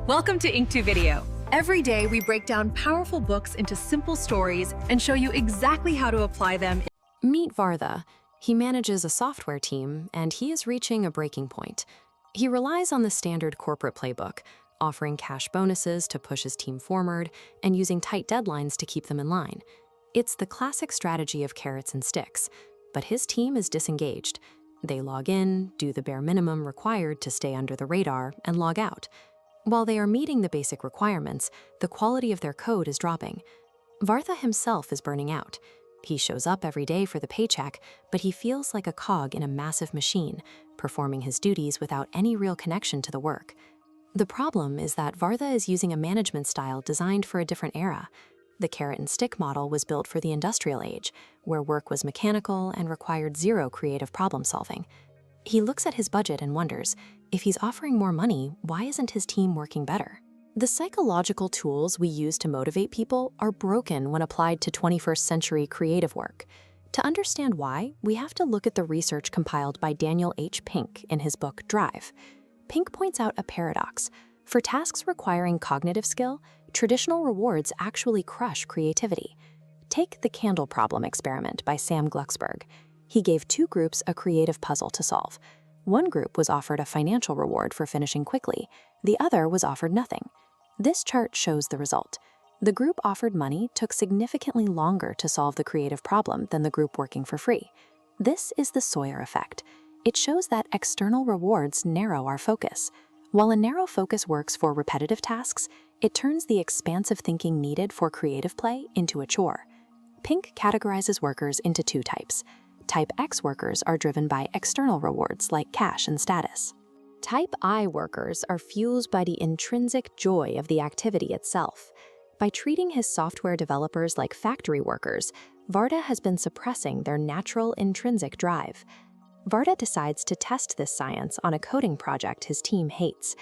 Welcome to Ink2 Video. Every day we break down powerful books into simple stories and show you exactly how to apply them. Meet Vardha. He manages a software team, and he is reaching a breaking point. He relies on the standard corporate playbook, offering cash bonuses to push his team forward and using tight deadlines to keep them in line. It's the classic strategy of carrots and sticks, but his team is disengaged. They log in, do the bare minimum required to stay under the radar, and log out. While they are meeting the basic requirements, the quality of their code is dropping. Vardha himself is burning out. He shows up every day for the paycheck, but he feels like a cog in a massive machine, performing his duties without any real connection to the work. The problem is that Vardha is using a management style designed for a different era. The carrot and stick model was built for the industrial age, where work was mechanical and required zero creative problem solving. He looks at his budget and wonders, if he's offering more money, why isn't his team working better? The psychological tools we use to motivate people are broken when applied to 21st century creative work. To understand why, we have to look at the research compiled by Daniel H. Pink in his book Drive. Pink points out a paradox. For tasks requiring cognitive skill, traditional rewards actually crush creativity. Take the candle problem experiment by Sam Glucksberg. He gave two groups a creative puzzle to solve. One group was offered a financial reward for finishing quickly. The other was offered nothing. This chart shows the result. The group offered money took significantly longer to solve the creative problem than the group working for free. This is the Sawyer effect. It shows that external rewards narrow our focus. While a narrow focus works for repetitive tasks, it turns the expansive thinking needed for creative play into a chore. Pink categorizes workers into two types. Type X workers are driven by external rewards like cash and status. Type I workers are fueled by the intrinsic joy of the activity itself. By treating his software developers like factory workers, Vardha has been suppressing their natural intrinsic drive. Vardha decides to test this science on a coding project his team hates.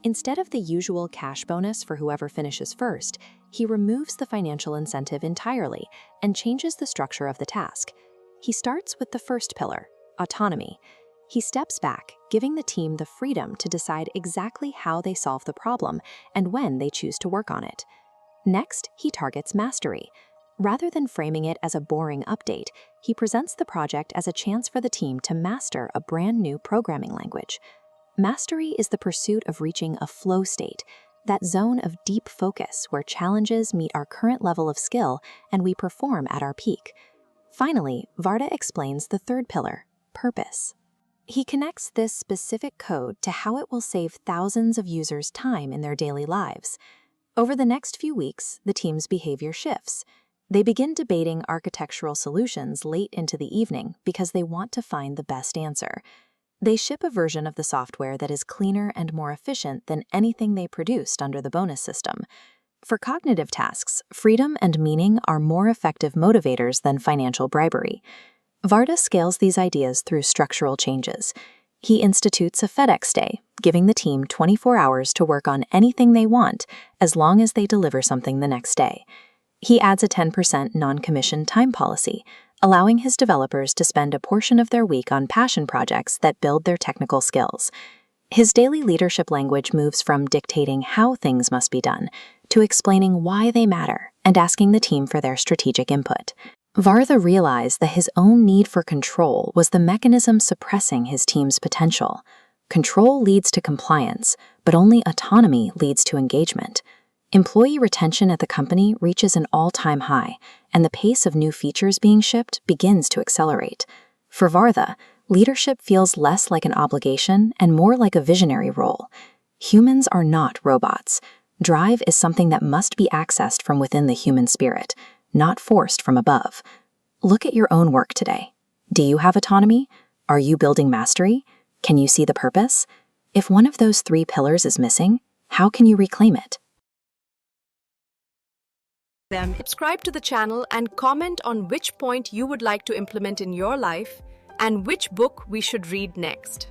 Instead of the usual cash bonus for whoever finishes first, he removes the financial incentive entirely and changes the structure of the task. He starts with the first pillar, autonomy. He steps back, giving the team the freedom to decide exactly how they solve the problem and when they choose to work on it. Next, he targets mastery. Rather than framing it as a boring update, he presents the project as a chance for the team to master a brand new programming language. Mastery is the pursuit of reaching a flow state, that zone of deep focus where challenges meet our current level of skill and we perform at our peak. Finally, Vardha explains the third pillar, purpose. He connects this specific code to how it will save thousands of users time in their daily lives. Over the next few weeks, the team's behavior shifts. They begin debating architectural solutions late into the evening because they want to find the best answer. They ship a version of the software that is cleaner and more efficient than anything they produced under the bonus system. For cognitive tasks, freedom and meaning are more effective motivators than financial bribery. Vardha scales these ideas through structural changes. He institutes a FedEx day, giving the team 24 hours to work on anything they want as long as they deliver something the next day. He adds a 10% non-commissioned time policy, allowing his developers to spend a portion of their week on passion projects that build their technical skills. His daily leadership language moves from dictating how things must be done to explaining why they matter and asking the team for their strategic input. Vardha realized that his own need for control was the mechanism suppressing his team's potential. Control leads to compliance, but only autonomy leads to engagement. Employee retention at the company reaches an all-time high, and the pace of new features being shipped begins to accelerate. For Vardha, leadership feels less like an obligation and more like a visionary role. Humans are not robots. Drive is something that must be accessed from within the human spirit, not forced from above. Look at your own work today. Do you have autonomy? Are you building mastery? Can you see the purpose? If one of those three pillars is missing, how can you reclaim it? Subscribe to the channel and comment on which point you would like to implement in your life and which book we should read next.